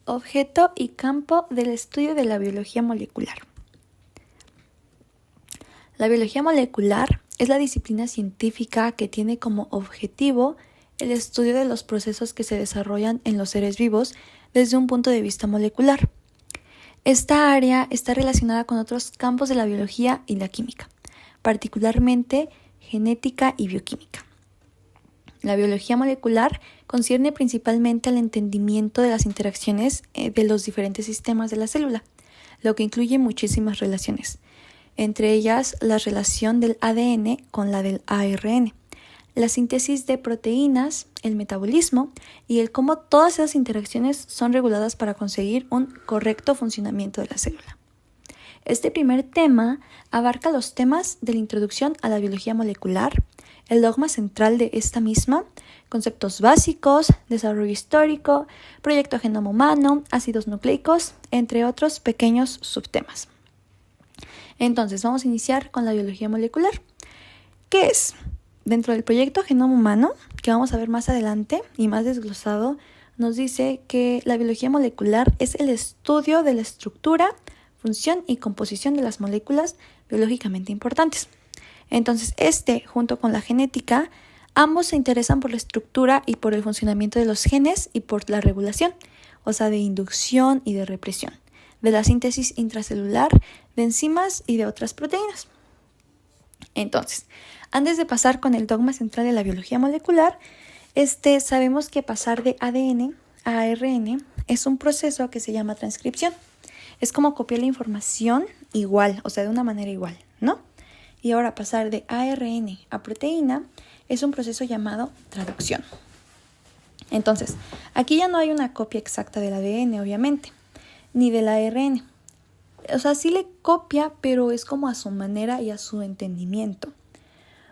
Objeto y campo del estudio de la biología molecular. La biología molecular es la disciplina científica que tiene como objetivo el estudio de los procesos que se desarrollan en los seres vivos desde un punto de vista molecular. Esta área está relacionada con otros campos de la biología y la química, particularmente genética y bioquímica. La biología molecular concierne principalmente al entendimiento de las interacciones de los diferentes sistemas de la célula, lo que incluye muchísimas relaciones, entre ellas la relación del ADN con la del ARN, la síntesis de proteínas, el metabolismo y el cómo todas esas interacciones son reguladas para conseguir un correcto funcionamiento de la célula. Este primer tema abarca los temas de la introducción a la biología molecular, el dogma central de esta misma, conceptos básicos, desarrollo histórico, proyecto genoma humano, ácidos nucleicos, entre otros pequeños subtemas. Entonces, vamos a iniciar con la biología molecular. ¿Qué es? Dentro del proyecto genoma humano, que vamos a ver más adelante y más desglosado, nos dice que la biología molecular es el estudio de la estructura, función y composición de las moléculas biológicamente importantes. Entonces, junto con la genética, ambos se interesan por la estructura y por el funcionamiento de los genes y por la regulación, o sea, de inducción y de represión, de la síntesis intracelular, de enzimas y de otras proteínas. Entonces, antes de pasar con el dogma central de la biología molecular, sabemos que pasar de ADN a ARN es un proceso que se llama transcripción. Es como copiar la información igual, o sea, de una manera igual, ¿no? Y ahora pasar de ARN a proteína es un proceso llamado traducción. Entonces, aquí ya no hay una copia exacta del ADN, obviamente, ni del ARN. O sea, sí le copia, pero es como a su manera y a su entendimiento,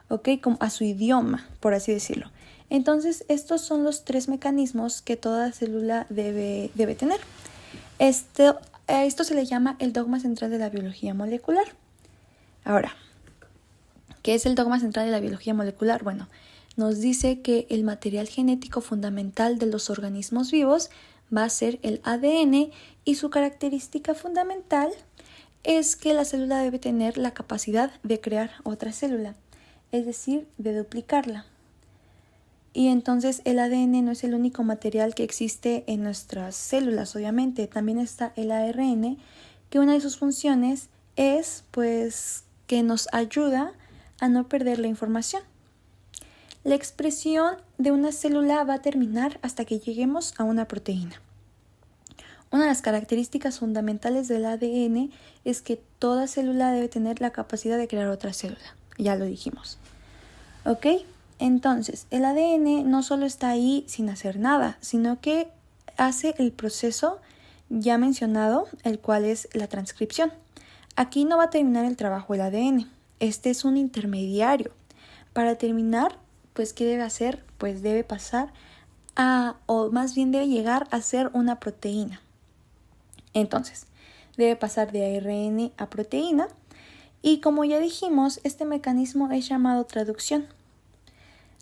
¿ok? Como a su idioma, por así decirlo. Entonces, estos son los tres mecanismos que toda célula debe tener. Esto se le llama el dogma central de la biología molecular. Ahora, ¿qué es el dogma central de la biología molecular? Bueno, nos dice que el material genético fundamental de los organismos vivos va a ser el ADN y su característica fundamental es que la célula debe tener la capacidad de crear otra célula, es decir, de duplicarla. Y entonces el ADN no es el único material que existe en nuestras células, obviamente. También está el ARN, que una de sus funciones es, pues, que nos ayuda a no perder la información. La expresión de una célula va a terminar hasta que lleguemos a una proteína. Una de las características fundamentales del ADN es que toda célula debe tener la capacidad de crear otra célula. Ya lo dijimos. ¿Ok? Entonces, el ADN no solo está ahí sin hacer nada, sino que hace el proceso ya mencionado, el cual es la transcripción. Aquí no va a terminar el trabajo el ADN. Este es un intermediario. Para terminar, pues, ¿qué debe hacer? Pues debe pasar o más bien debe llegar a ser una proteína. Entonces, debe pasar de ARN a proteína y como ya dijimos, este mecanismo es llamado traducción.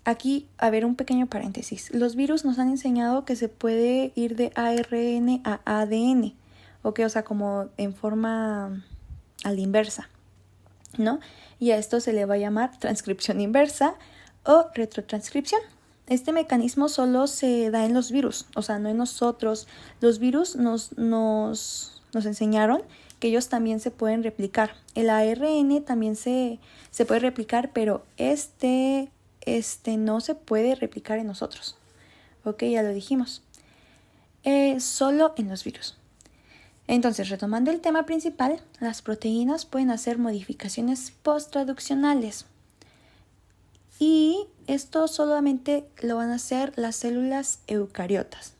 Aquí, a ver, un pequeño paréntesis. Los virus nos han enseñado que se puede ir de ARN a ADN, ¿ok? O sea, como en forma a la inversa, ¿no? Y a esto se le va a llamar transcripción inversa o retrotranscripción. Este mecanismo solo se da en los virus, o sea, no en nosotros. Los virus nos enseñaron que ellos también se pueden replicar. El ARN también se puede replicar, pero no se puede replicar en nosotros. Ok, ya lo dijimos. Solo en los virus. Entonces, retomando el tema principal, las proteínas pueden hacer modificaciones posttraduccionales. Y esto solamente lo van a hacer las células eucariotas.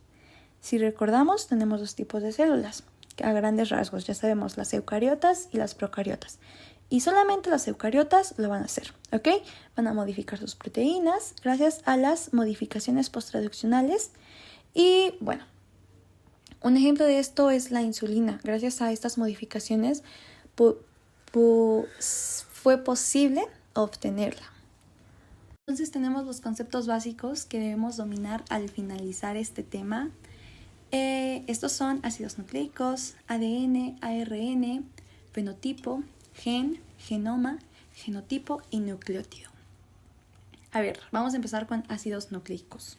Si recordamos, tenemos dos tipos de células, a grandes rasgos, ya sabemos, las eucariotas y las procariotas. Y solamente las eucariotas lo van a hacer, ¿ok? Van a modificar sus proteínas gracias a las modificaciones posttraduccionales. Y bueno, un ejemplo de esto es la insulina. Gracias a estas modificaciones fue posible obtenerla. Entonces tenemos los conceptos básicos que debemos dominar al finalizar este tema. Estos son ácidos nucleicos, ADN, ARN, fenotipo, gen, genoma, genotipo y nucleótido. A ver, vamos a empezar con ácidos nucleicos.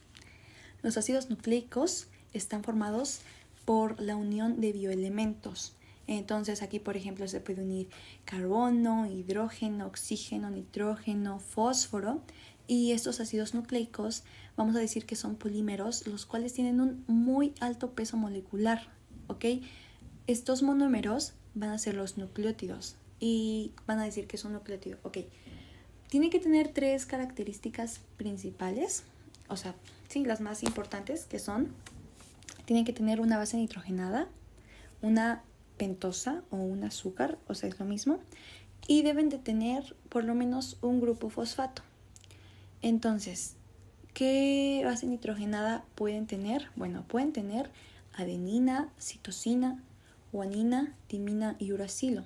Los ácidos nucleicos están formados por la unión de bioelementos. Entonces aquí, por ejemplo, se puede unir carbono, hidrógeno, oxígeno, nitrógeno, fósforo. Y estos ácidos nucleicos vamos a decir que son polímeros, los cuales tienen un muy alto peso molecular, ¿ok? Estos monómeros van a ser los nucleótidos y van a decir que es un nucleótido, ¿ok? Tiene que tener 3 características principales, o sea, sí, las más importantes, que son, tienen que tener una base nitrogenada, una pentosa o un azúcar, o sea, es lo mismo, y deben de tener por lo menos un grupo fosfato. Entonces, ¿qué base nitrogenada pueden tener? Bueno, pueden tener adenina, citosina, guanina, timina y uracilo.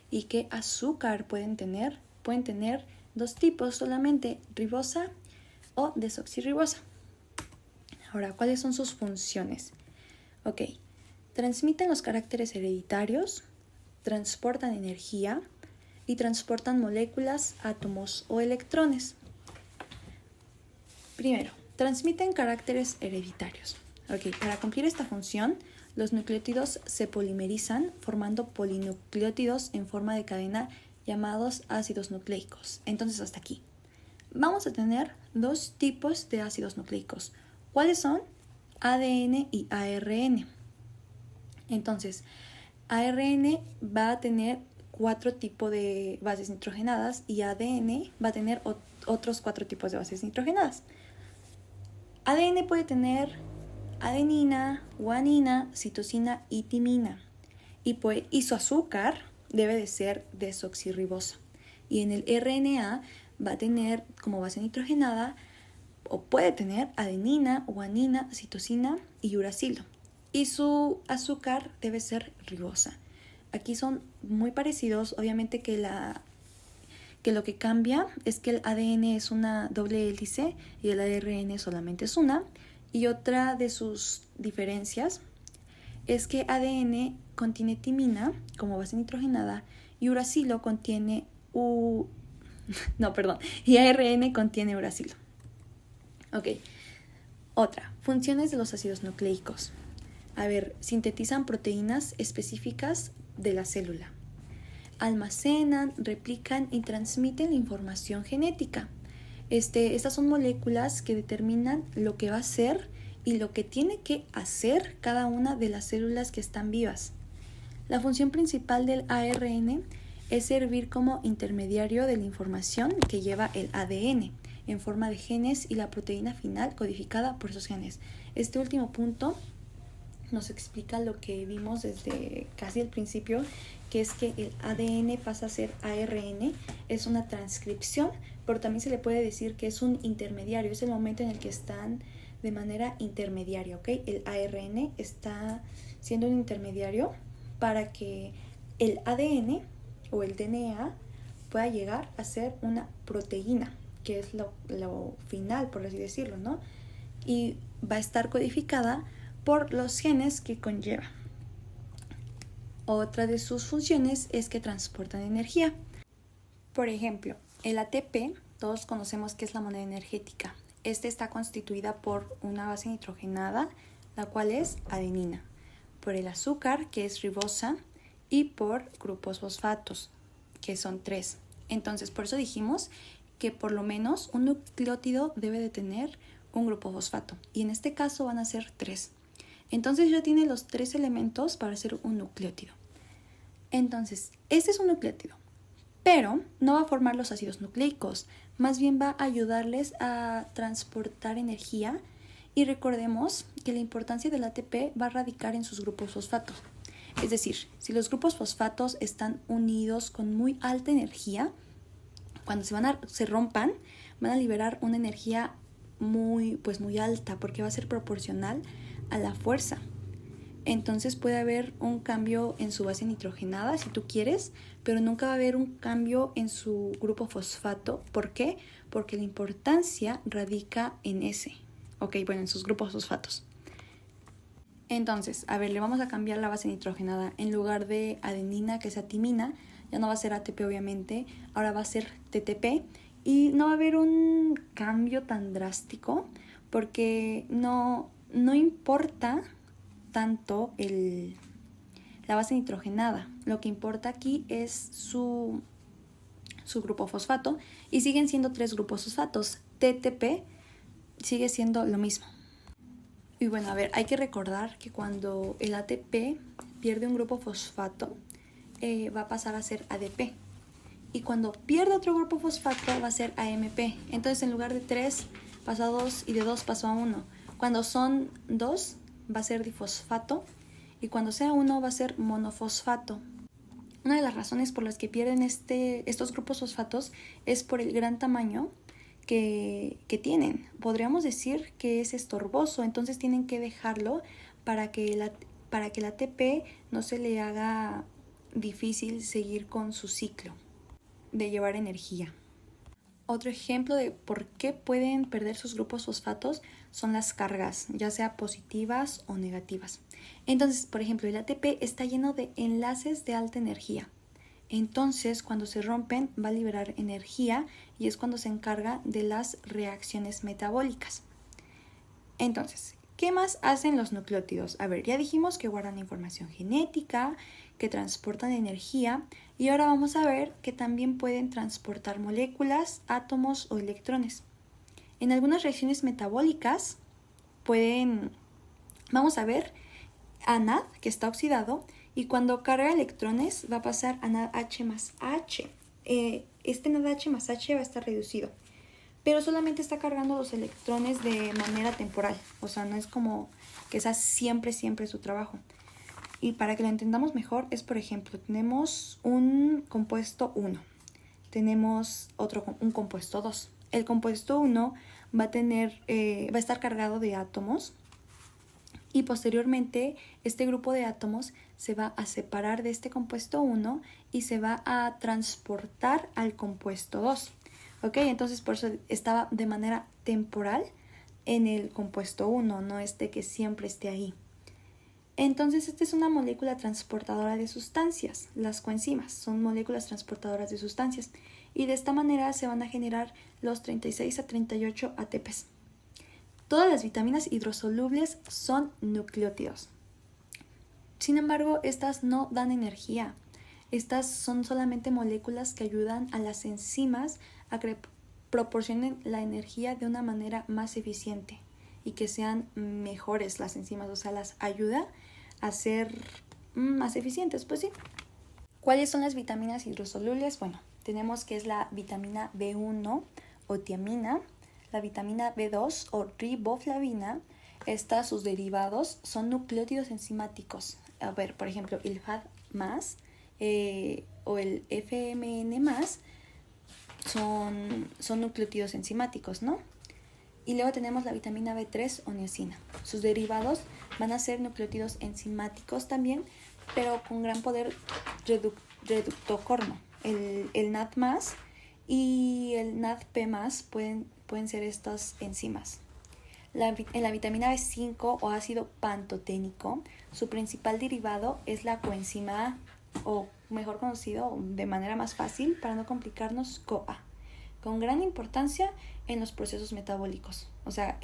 ¿Y qué azúcar pueden tener? Pueden tener 2 tipos solamente, ribosa o desoxirribosa. Ahora, ¿cuáles son sus funciones? Ok, transmiten los caracteres hereditarios, transportan energía y transportan moléculas, átomos o electrones. Primero, transmiten caracteres hereditarios. Ok, para cumplir esta función, los nucleótidos se polimerizan formando polinucleótidos en forma de cadena llamados ácidos nucleicos. Entonces, hasta aquí. Vamos a tener 2 tipos de ácidos nucleicos. ¿Cuáles son? ADN y ARN. Entonces, ARN va a tener 4 tipos de bases nitrogenadas y ADN va a tener otros 4 tipos de bases nitrogenadas. ADN puede tener adenina, guanina, citosina y timina. Y su azúcar debe de ser desoxirribosa. Y en el RNA va a tener como base nitrogenada o puede tener adenina, guanina, citosina y uracilo. Y su azúcar debe ser ribosa. Aquí son muy parecidos, obviamente que lo que cambia es que el ADN es una doble hélice y el ARN solamente es una. Y otra de sus diferencias es que ADN contiene timina como base nitrogenada y uracilo contiene y ARN contiene uracilo. Ok, otra, funciones de los ácidos nucleicos. A ver, sintetizan proteínas específicas de la célula. Almacenan, replican y transmiten la información genética. Estas son moléculas que determinan lo que va a hacer y lo que tiene que hacer cada una de las células que están vivas. La función principal del ARN es servir como intermediario de la información que lleva el ADN en forma de genes y la proteína final codificada por esos genes. Este último punto nos explica lo que vimos desde casi el principio, que es que el ADN pasa a ser ARN, es una transcripción, pero también se le puede decir que es un intermediario, es el momento en el que están de manera intermediaria, ¿ok? El ARN está siendo un intermediario para que el ADN o el DNA pueda llegar a ser una proteína, que es lo final, por así decirlo, ¿no? Y va a estar codificada por los genes que conlleva. Otra de sus funciones es que transportan energía. Por ejemplo, el ATP, todos conocemos que es la moneda energética. Está constituida por una base nitrogenada, la cual es adenina, por el azúcar, que es ribosa, y por grupos fosfatos, que son 3. Entonces, por eso dijimos que por lo menos un nucleótido debe de tener un grupo fosfato, y en este caso van a ser 3. Entonces ya tiene los 3 elementos para hacer un nucleótido. Entonces, este es un nucleótido, pero no va a formar los ácidos nucleicos, más bien va a ayudarles a transportar energía, y recordemos que la importancia del ATP va a radicar en sus grupos fosfatos. Es decir, si los grupos fosfatos están unidos con muy alta energía, cuando se rompan, van a liberar una energía muy alta, porque va a ser proporcional a la fuerza. Entonces puede haber un cambio en su base nitrogenada si tú quieres, pero nunca va a haber un cambio en su grupo fosfato. ¿Por qué? Porque la importancia radica en en sus grupos fosfatos. Entonces, a ver, le vamos a cambiar la base nitrogenada. En lugar de adenina, que sea timina, ya no va a ser ATP obviamente, ahora va a ser TTP. Y no va a haber un cambio tan drástico porque no importa tanto la base nitrogenada. Lo que importa aquí es su grupo fosfato y siguen siendo 3 grupos fosfatos. TTP sigue siendo lo mismo. Y bueno, a ver, hay que recordar que cuando el ATP pierde un grupo fosfato, va a pasar a ser ADP. Y cuando pierde otro grupo fosfato, va a ser AMP. Entonces, en lugar de 3, pasó a 2 y de 2 pasó a 1. Cuando son 2, va a ser difosfato. Y cuando sea 1, va a ser monofosfato. Una de las razones por las que pierden estos grupos fosfatos es por el gran tamaño que tienen. Podríamos decir que es estorboso, entonces tienen que dejarlo para que el ATP no se le haga difícil seguir con su ciclo de llevar energía. Otro ejemplo de por qué pueden perder sus grupos fosfatos son las cargas, ya sea positivas o negativas. Entonces, por ejemplo, el ATP está lleno de enlaces de alta energía. Entonces, cuando se rompen, va a liberar energía y es cuando se encarga de las reacciones metabólicas. Entonces, ¿qué más hacen los nucleótidos? A ver, ya dijimos que guardan información genética, que transportan energía y ahora vamos a ver que también pueden transportar moléculas, átomos o electrones. En algunas reacciones metabólicas vamos a ver a NAD que está oxidado y cuando carga electrones va a pasar a NADH más H. Este NADH más H va a estar reducido, pero solamente está cargando los electrones de manera temporal, o sea, no es como que sea siempre su trabajo. Y para que lo entendamos mejor es, por ejemplo, tenemos un compuesto 1, tenemos un compuesto 2. El compuesto 1 va a estar cargado de átomos y posteriormente este grupo de átomos se va a separar de este compuesto 1 y se va a transportar al compuesto 2. ¿Ok? Entonces por eso estaba de manera temporal en el compuesto 1, no es de que siempre esté ahí. Entonces esta es una molécula transportadora de sustancias. Las coenzimas son moléculas transportadoras de sustancias y de esta manera se van a generar los 36 a 38 ATPs. Todas las vitaminas hidrosolubles son nucleótidos. Sin embargo, estas no dan energía. Estas son solamente moléculas que ayudan a las enzimas a que proporcionen la energía de una manera más eficiente y que sean mejores las enzimas, o sea, las ayuda a ser más eficientes, pues sí. ¿Cuáles son las vitaminas hidrosolubles? Bueno, tenemos que es la vitamina B1 o tiamina, la vitamina B2 o riboflavina. Sus derivados son nucleótidos enzimáticos. A ver, por ejemplo, el FAD+, o el FMN+, son nucleótidos enzimáticos, ¿no? Y luego tenemos la vitamina B3 o niacina. Sus derivados van a ser nucleótidos enzimáticos también, pero con gran poder reductocorno. El NAD+ y el NADP+ pueden ser estas enzimas. En la vitamina B5 o ácido pantoténico, su principal derivado es la coenzima A, o mejor conocido de manera más fácil para no complicarnos, CoA, con gran importancia en los procesos metabólicos. O sea,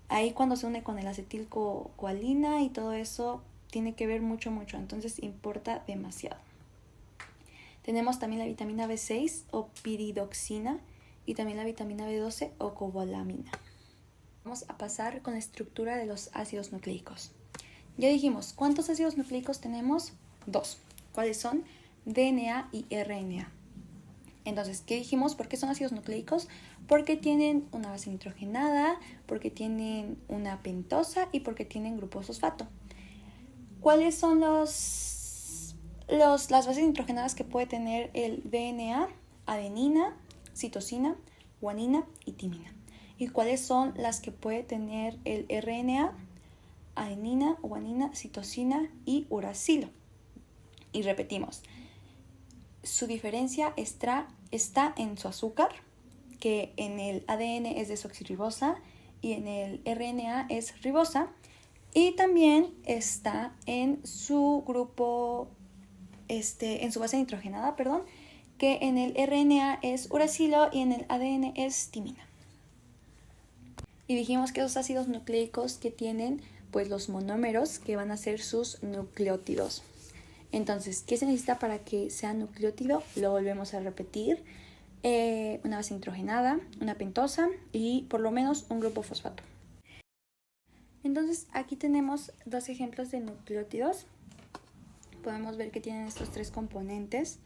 ahí cuando se une con el acetilcoalina y todo eso tiene que ver mucho, entonces importa demasiado. Tenemos también la vitamina B6 o piridoxina y también la vitamina B12 o cobalamina. Vamos a pasar con la estructura de los ácidos nucleicos. Ya dijimos, ¿cuántos ácidos nucleicos tenemos? 2. ¿Cuáles son? DNA y RNA. Entonces, ¿qué dijimos? ¿Por qué son ácidos nucleicos? Porque tienen una base nitrogenada, porque tienen una pentosa y porque tienen grupo fosfato. ¿Cuáles son las bases nitrogenadas que puede tener el DNA? Adenina, citosina, guanina y timina. ¿Y cuáles son las que puede tener el RNA? Adenina, guanina, citosina y uracilo. Y repetimos, su diferencia está en su azúcar, que en el ADN es desoxirribosa y en el RNA es ribosa. Y también está en su grupo, en su base nitrogenada, perdón, que en el RNA es uracilo y en el ADN es timina. Y dijimos que esos ácidos nucleicos que tienen pues los monómeros que van a ser sus nucleótidos. Entonces, ¿qué se necesita para que sea nucleótido? Lo volvemos a repetir. Una base nitrogenada, una pentosa y por lo menos un grupo fosfato. Entonces, aquí tenemos dos ejemplos de nucleótidos. Podemos ver que tienen estos tres componentes.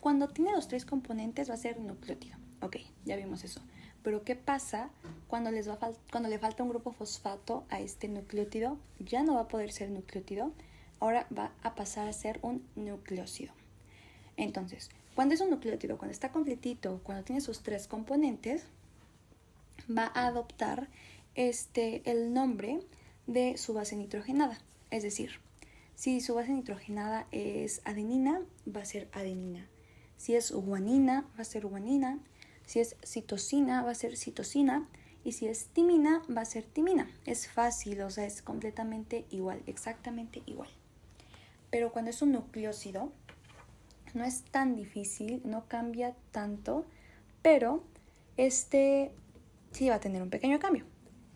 Cuando tiene los tres componentes va a ser nucleótido. Ok, ya vimos eso. Pero ¿qué pasa cuando le falta un grupo fosfato a este nucleótido? Ya no va a poder ser nucleótido, ahora va a pasar a ser un nucleósido. Entonces, cuando es un nucleótido, cuando está completito, cuando tiene sus tres componentes, va a adoptar el nombre de su base nitrogenada. Es decir, si su base nitrogenada es adenina, va a ser adenina. Si es guanina, va a ser guanina. Si es citosina, va a ser citosina. Y si es timina, va a ser timina. Es fácil, o sea, es completamente igual, exactamente igual. Pero cuando es un nucleósido, no es tan difícil, no cambia tanto, pero sí va a tener un pequeño cambio.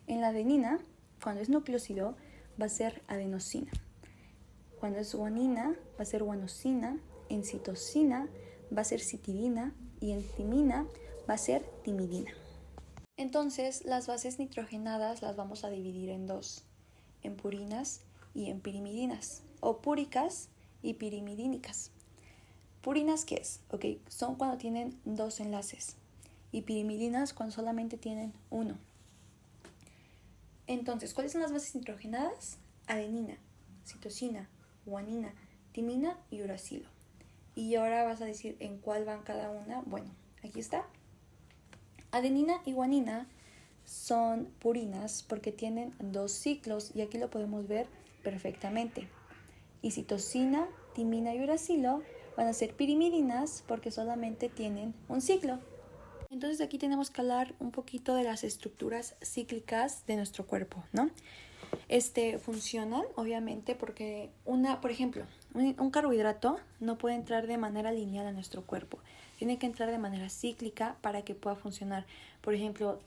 En la adenina, cuando es nucleósido, va a ser adenosina. Cuando es guanina, va a ser guanosina. En citosina, va a ser citidina. Y en timina, va a ser timidina. Entonces, las bases nitrogenadas las vamos a dividir en dos, en purinas y en pirimidinas, o púricas y pirimidínicas. ¿Purinas qué es? Ok, son cuando tienen dos enlaces, y pirimidinas cuando solamente tienen uno. Entonces, ¿cuáles son las bases nitrogenadas? Adenina, citosina, guanina, timina y uracilo. Y ahora vas a decir en cuál van cada una. Bueno, aquí está. Adenina y guanina son purinas porque tienen dos ciclos y aquí lo podemos ver perfectamente. Y citosina, timina y uracilo van a ser pirimidinas porque solamente tienen un ciclo. Entonces aquí tenemos que hablar un poquito de las estructuras cíclicas de nuestro cuerpo, ¿no? Funcionan obviamente porque por ejemplo, un carbohidrato no puede entrar de manera lineal a nuestro cuerpo. Tiene que entrar de manera cíclica para que pueda funcionar. Por ejemplo,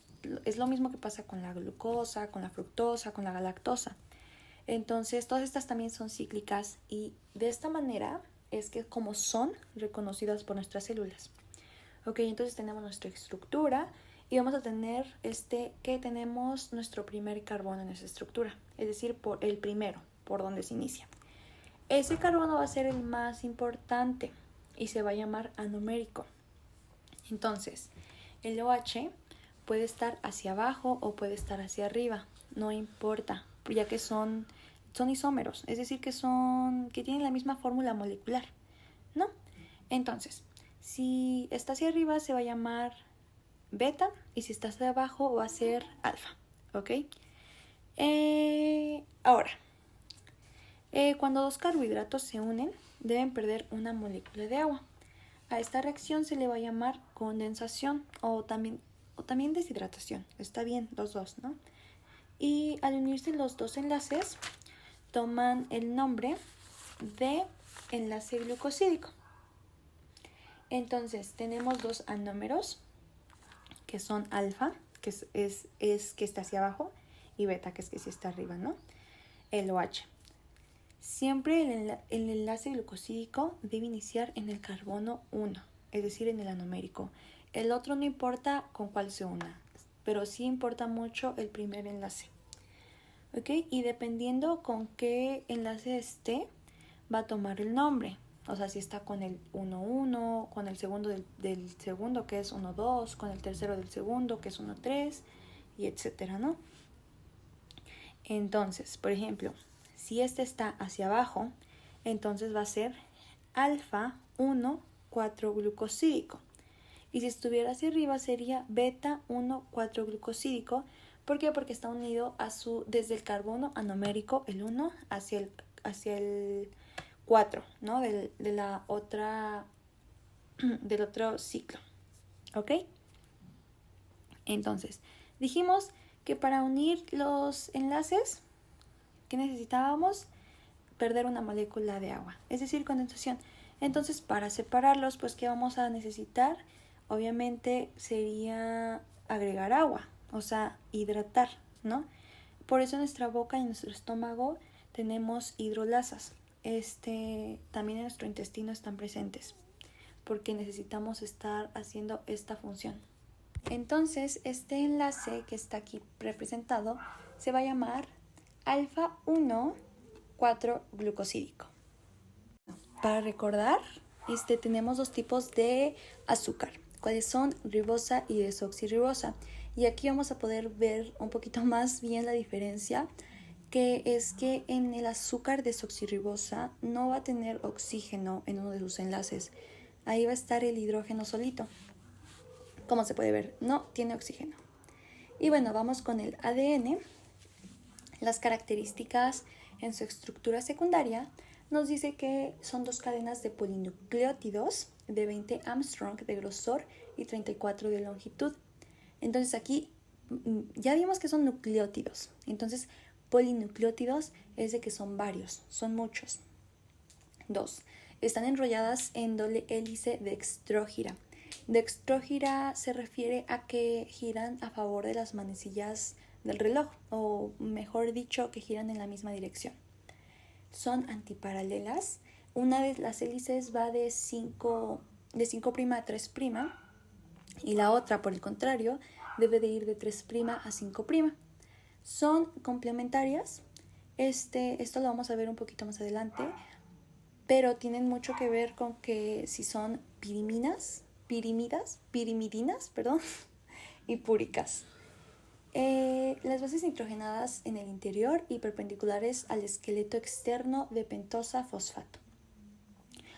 es lo mismo que pasa con la glucosa, con la fructosa, con la galactosa. Entonces, todas estas también son cíclicas y de esta manera es que como son reconocidas por nuestras células. Ok, entonces tenemos nuestra estructura y vamos a tener que tenemos nuestro primer carbono en esa estructura, es decir, por el primero, por donde se inicia. Ese carbono va a ser el más importante y se va a llamar anomérico. Entonces, el OH puede estar hacia abajo o puede estar hacia arriba, no importa, ya que son isómeros, es decir, que tienen la misma fórmula molecular, ¿no? Entonces, si está hacia arriba se va a llamar beta y si está hacia abajo va a ser alfa, ¿ok? Ahora, cuando dos carbohidratos se unen, deben perder una molécula de agua. A esta reacción se le va a llamar condensación o también deshidratación. Está bien, los dos, ¿no? Y al unirse los dos enlaces, toman el nombre de enlace glucosídico. Entonces, tenemos dos anómeros, que son alfa, que es que está hacia abajo, y beta, que es que sí está arriba, ¿no? El OH. Siempre el enlace glucosídico debe iniciar en el carbono 1, es decir, en el anomérico. El otro no importa con cuál se una, pero sí importa mucho el primer enlace. ¿Ok? Y dependiendo con qué enlace esté, va a tomar el nombre. O sea, si está con el 1,1, con el segundo del segundo, que es 1,2, con el tercero del segundo, que es 1,3, y etcétera, ¿no? Entonces, por ejemplo, si este está hacia abajo, entonces va a ser alfa 1,4-glucosídico. Y si estuviera hacia arriba sería beta 1,4-glucosídico. ¿Por qué? Porque está unido desde el carbono anomérico, el 1, hacia el 4, ¿no? Del otro ciclo. ¿Ok? Entonces, dijimos que para unir los enlaces que necesitábamos, perder una molécula de agua, es decir, condensación. Entonces, para separarlos, pues, ¿qué vamos a necesitar? Obviamente sería agregar agua, o sea, hidratar, ¿no? Por eso en nuestra boca y en nuestro estómago tenemos hidrolasas. También en nuestro intestino están presentes, porque necesitamos estar haciendo esta función. Entonces, este enlace que está aquí representado se va a llamar alfa 1 4-glucosídico. Para recordar, tenemos dos tipos de azúcar, cuáles son ribosa y desoxirribosa. Y aquí vamos a poder ver un poquito más bien la diferencia, que es que en el azúcar desoxirribosa no va a tener oxígeno en uno de sus enlaces. Ahí va a estar el hidrógeno solito. Como se puede ver, no tiene oxígeno. Y bueno, vamos con el ADN. Las características en su estructura secundaria nos dice que son dos cadenas de polinucleótidos de 20 Armstrong de grosor y 34 de longitud. Entonces aquí ya vimos que son nucleótidos. Entonces polinucleótidos es de que son varios, son muchos. 2. Están enrolladas en doble hélice dextrógira. Dextrógira se refiere a que giran a favor de las manecillas del reloj, o mejor dicho, que giran en la misma dirección. Son antiparalelas. Una de las hélices va de 5' a 3' y la otra, por el contrario, debe de ir de 3' a 5'. Son complementarias. Esto lo vamos a ver un poquito más adelante, pero tienen mucho que ver con que si son pirimidinas, y púricas. Las bases nitrogenadas en el interior y perpendiculares al esqueleto externo de pentosa fosfato.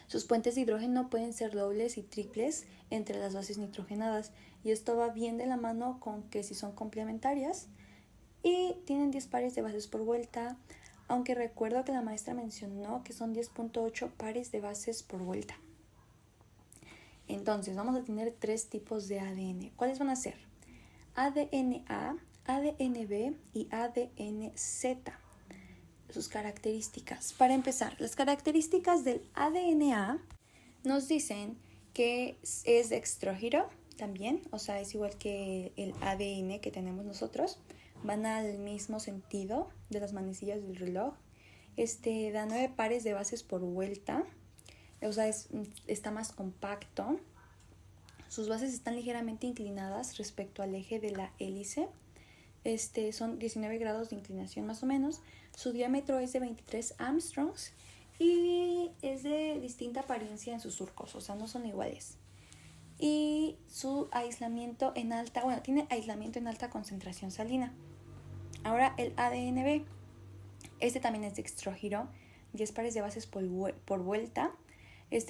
Sus puentes de hidrógeno pueden ser dobles y triples entre las bases nitrogenadas, y esto va bien de la mano con que si son complementarias, y tienen 10 pares de bases por vuelta, aunque recuerdo que la maestra mencionó que son 10.8 pares de bases por vuelta. Entonces vamos a tener 3 tipos de ADN. ¿Cuáles van a ser? ADN A, ADN B y ADN Z. Sus características. Para empezar, las características del ADN A nos dicen que es dextrógiro también, o sea, es igual que el ADN que tenemos nosotros. Van al mismo sentido de las manecillas del reloj. Da 9 pares de bases por vuelta, o sea, está más compacto. Sus bases están ligeramente inclinadas respecto al eje de la hélice. Son 19 grados de inclinación más o menos. Su diámetro es de 23 Armstrongs y es de distinta apariencia en sus surcos, o sea, no son iguales. Y su aislamiento en alta, tiene aislamiento en alta concentración salina. Ahora el ADN B. También es dextrógiro, 10 pares de bases por vuelta.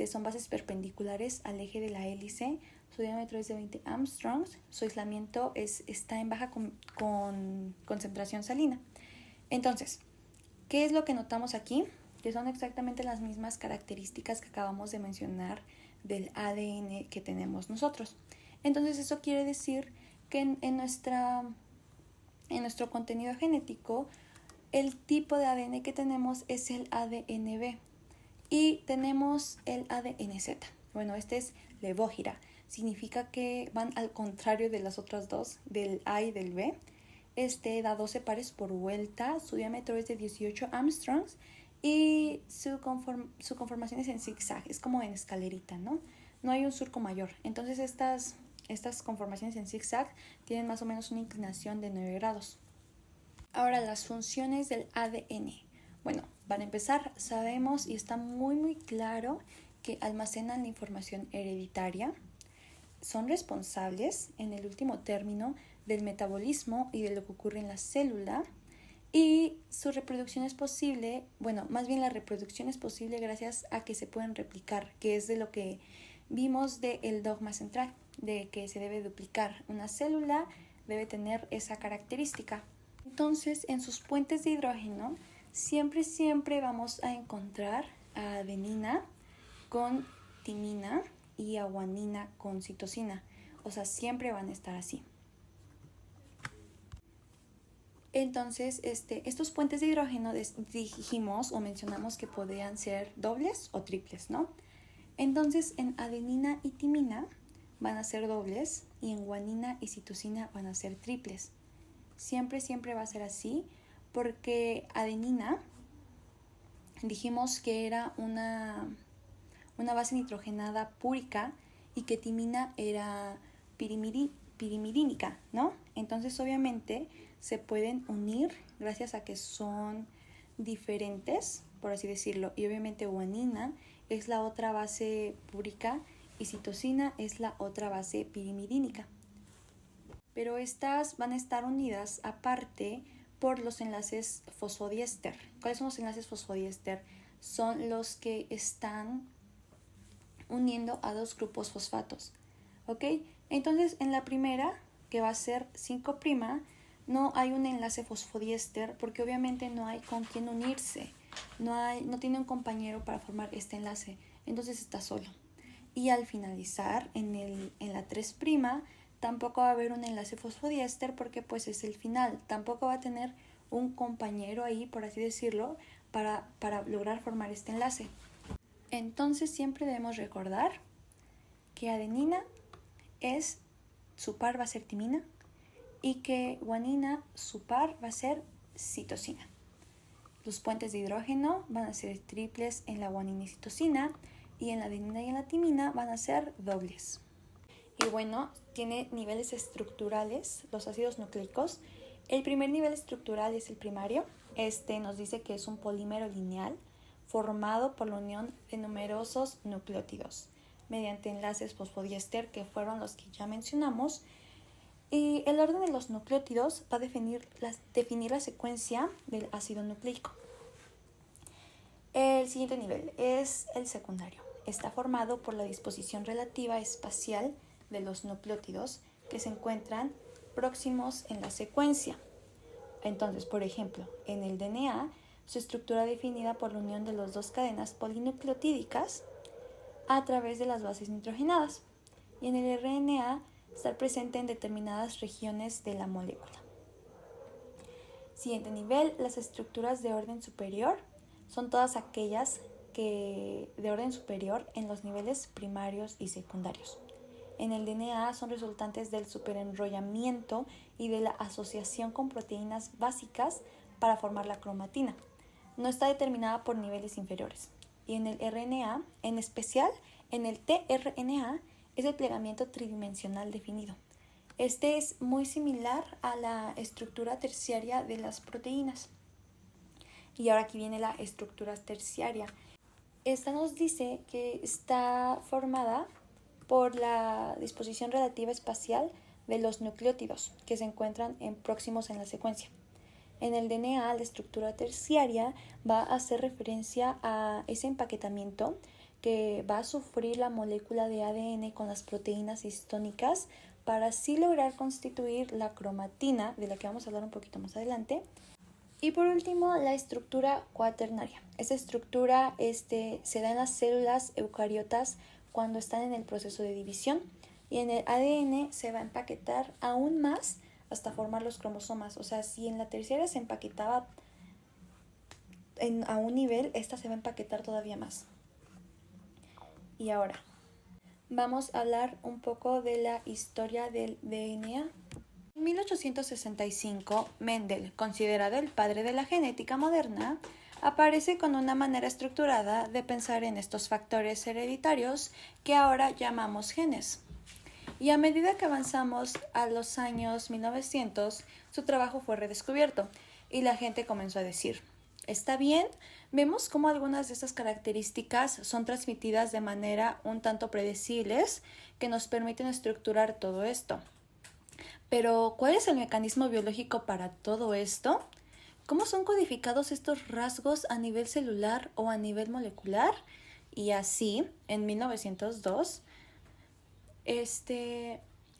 Son bases perpendiculares al eje de la hélice. Su diámetro es de 20 Armstrongs. Su aislamiento está en baja concentración salina. Entonces, ¿qué es lo que notamos aquí? Que son exactamente las mismas características que acabamos de mencionar del ADN que tenemos nosotros. Entonces, eso quiere decir que en nuestro contenido genético, el tipo de ADN que tenemos es el ADN B. Y tenemos el ADN-Z. Bueno, es levógira. Significa que van al contrario de las otras dos, del A y del B. Da 12 pares por vuelta. Su diámetro es de 18 Armstrongs. Y su conformación es en zigzag. Es como en escalerita, ¿no? No hay un surco mayor. Entonces estas conformaciones en zigzag tienen más o menos una inclinación de 9 grados. Ahora, las funciones del ADN. Bueno, para empezar, sabemos y está muy muy claro que almacenan la información hereditaria, son responsables, en el último término, del metabolismo y de lo que ocurre en la célula, y su reproducción es posible, más bien la reproducción es posible gracias a que se pueden replicar, que es de lo que vimos del dogma central, de que se debe duplicar. Una célula debe tener esa característica. Entonces, en sus puentes de hidrógeno, siempre vamos a encontrar a adenina con timina y a guanina con citosina. O sea, siempre van a estar así. Entonces, estos puentes de hidrógeno dijimos o mencionamos que podían ser dobles o triples, ¿no? Entonces, en adenina y timina van a ser dobles y en guanina y citosina van a ser triples. Siempre va a ser así porque adenina dijimos que era una base nitrogenada púrica y que timina era pirimidínica, ¿no? Entonces obviamente se pueden unir gracias a que son diferentes, por así decirlo, y obviamente guanina es la otra base púrica y citosina es la otra base pirimidínica. Pero estas van a estar unidas aparte por los enlaces fosfodiéster. ¿Cuáles son los enlaces fosfodiéster? Son los que están uniendo a dos grupos fosfatos. ¿Ok? Entonces, en la primera, que va a ser 5', no hay un enlace fosfodiéster porque obviamente no hay con quién unirse. No tiene un compañero para formar este enlace. Entonces está solo. Y al finalizar, en la 3', tampoco va a haber un enlace fosfodiéster porque pues es el final. Tampoco va a tener un compañero ahí, por así decirlo, para lograr formar este enlace. Entonces siempre debemos recordar que adenina su par va a ser timina y que guanina su par va a ser citosina. Los puentes de hidrógeno van a ser triples en la guanina y citosina y en la adenina y en la timina van a ser dobles. Y bueno, tiene niveles estructurales los ácidos nucleicos. El primer nivel estructural es el primario. Nos dice que es un polímero lineal formado por la unión de numerosos nucleótidos mediante enlaces fosfodiéster, que fueron los que ya mencionamos. Y el orden de los nucleótidos va a definir la secuencia del ácido nucleico. El siguiente nivel es el secundario. Está formado por la disposición relativa espacial de los nucleótidos que se encuentran próximos en la secuencia. Entonces, por ejemplo, en el DNA, su estructura definida por la unión de las dos cadenas polinucleotídicas a través de las bases nitrogenadas. Y en el RNA, estar presente en determinadas regiones de la molécula. Siguiente nivel, las estructuras de orden superior son todas aquellas de orden superior en los niveles primarios y secundarios. En el DNA son resultantes del superenrollamiento y de la asociación con proteínas básicas para formar la cromatina. No está determinada por niveles inferiores. Y en el RNA, en especial en el tRNA, es el plegamiento tridimensional definido. Este es muy similar a la estructura terciaria de las proteínas. Y ahora aquí viene la estructura terciaria. Esta nos dice que está formada por la disposición relativa espacial de los nucleótidos que se encuentran próximos en la secuencia. En el DNA, la estructura terciaria va a hacer referencia a ese empaquetamiento que va a sufrir la molécula de ADN con las proteínas histónicas para así lograr constituir la cromatina, de la que vamos a hablar un poquito más adelante. Y por último, la estructura cuaternaria. Esta estructura se da en las células eucariotas cuando están en el proceso de división, y en el ADN se va a empaquetar aún más hasta formar los cromosomas. O sea, si en la terciaria se empaquetaba a un nivel, esta se va a empaquetar todavía más. Y ahora vamos a hablar un poco de la historia del DNA. En 1865, Mendel, considerado el padre de la genética moderna, aparece con una manera estructurada de pensar en estos factores hereditarios que ahora llamamos genes. Y a medida que avanzamos a los años 1900, su trabajo fue redescubierto y la gente comenzó a decir: está bien, vemos cómo algunas de estas características son transmitidas de manera un tanto predecibles que nos permiten estructurar todo esto. Pero, ¿cuál es el mecanismo biológico para todo esto? ¿Cómo son codificados estos rasgos a nivel celular o a nivel molecular? Y así, en 1902,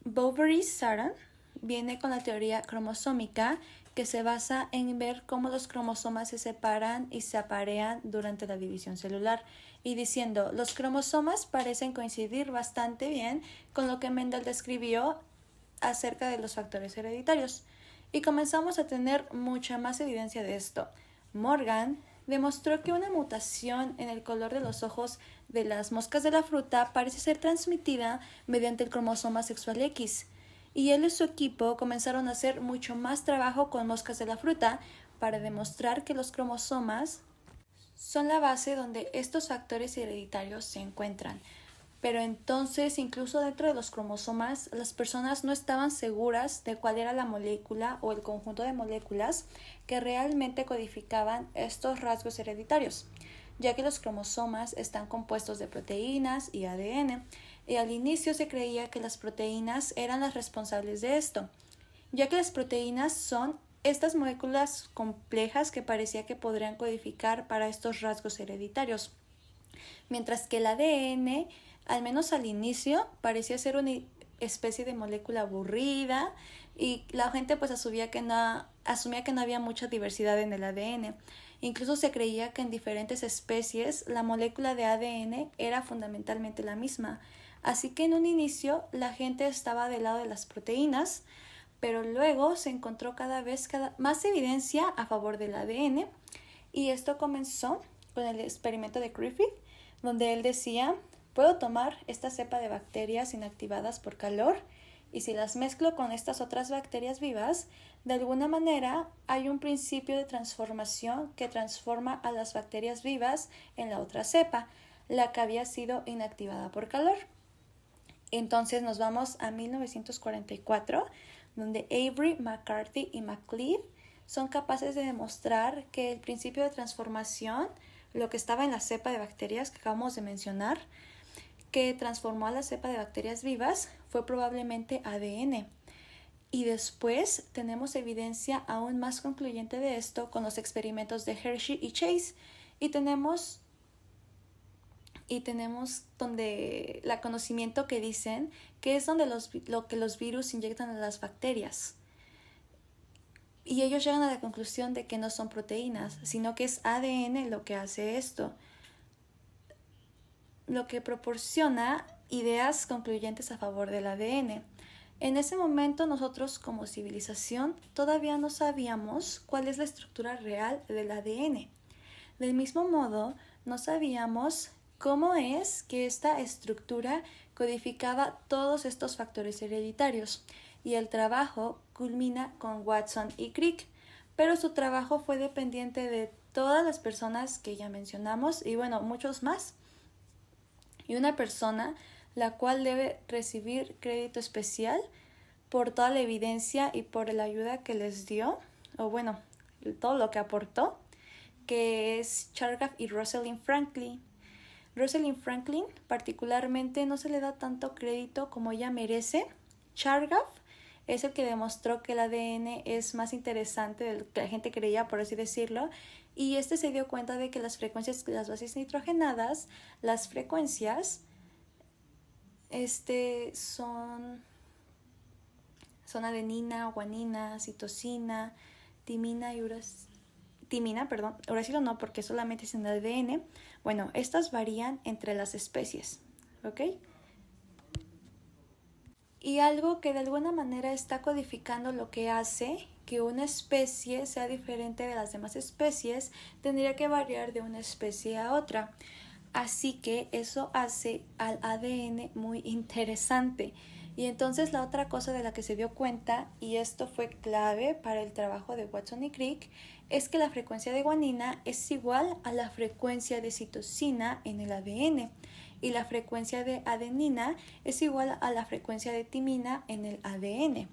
Boveri-Saran viene con la teoría cromosómica, que se basa en ver cómo los cromosomas se separan y se aparean durante la división celular, y diciendo, los cromosomas parecen coincidir bastante bien con lo que Mendel describió acerca de los factores hereditarios. Y comenzamos a tener mucha más evidencia de esto. Morgan demostró que una mutación en el color de los ojos de las moscas de la fruta parece ser transmitida mediante el cromosoma sexual X. Y él y su equipo comenzaron a hacer mucho más trabajo con moscas de la fruta para demostrar que los cromosomas son la base donde estos factores hereditarios se encuentran. Pero entonces, incluso dentro de los cromosomas, las personas no estaban seguras de cuál era la molécula o el conjunto de moléculas que realmente codificaban estos rasgos hereditarios, ya que los cromosomas están compuestos de proteínas y ADN, y al inicio se creía que las proteínas eran las responsables de esto, ya que las proteínas son estas moléculas complejas que parecía que podrían codificar para estos rasgos hereditarios, mientras que el ADN, al menos al inicio, parecía ser una especie de molécula aburrida y la gente pues asumía que no había mucha diversidad en el ADN. Incluso se creía que en diferentes especies la molécula de ADN era fundamentalmente la misma. Así que en un inicio la gente estaba del lado de las proteínas, pero luego se encontró cada vez más evidencia a favor del ADN, y esto comenzó con el experimento de Griffith, donde él decía: puedo tomar esta cepa de bacterias inactivadas por calor y si las mezclo con estas otras bacterias vivas, de alguna manera hay un principio de transformación que transforma a las bacterias vivas en la otra cepa, la que había sido inactivada por calor. Entonces nos vamos a 1944, donde Avery, McCarthy y McLeod son capaces de demostrar que el principio de transformación, lo que estaba en la cepa de bacterias que acabamos de mencionar, que transformó a la cepa de bacterias vivas, fue probablemente ADN. Y después tenemos evidencia aún más concluyente de esto con los experimentos de Hershey y Chase. Y tenemos donde el conocimiento que dicen que es donde lo que los virus inyectan a las bacterias. Y ellos llegan a la conclusión de que no son proteínas, sino que es ADN lo que hace esto, lo que proporciona ideas concluyentes a favor del ADN. En ese momento nosotros como civilización todavía no sabíamos cuál es la estructura real del ADN. Del mismo modo, no sabíamos cómo es que esta estructura codificaba todos estos factores hereditarios, y el trabajo culmina con Watson y Crick, pero su trabajo fue dependiente de todas las personas que ya mencionamos y bueno, muchos más. Y una persona la cual debe recibir crédito especial por toda la evidencia y por la ayuda que les dio, o bueno, todo lo que aportó, que es Chargaff y Rosalind Franklin. Rosalind Franklin particularmente no se le da tanto crédito como ella merece. Chargaff es el que demostró que el ADN es más interesante de lo que la gente creía, por así decirlo, y se dio cuenta de que las frecuencias de las bases nitrogenadas, las frecuencias son adenina, guanina, citosina, timina y uracilo no, porque solamente es en el ADN. Bueno, estas varían entre las especies, ¿ok? Y algo que de alguna manera está codificando lo que hace que una especie sea diferente de las demás especies tendría que variar de una especie a otra. Así que eso hace al ADN muy interesante. Y entonces la otra cosa de la que se dio cuenta, y esto fue clave para el trabajo de Watson y Crick, es que la frecuencia de guanina es igual a la frecuencia de citosina en el ADN y la frecuencia de adenina es igual a la frecuencia de timina en el ADN.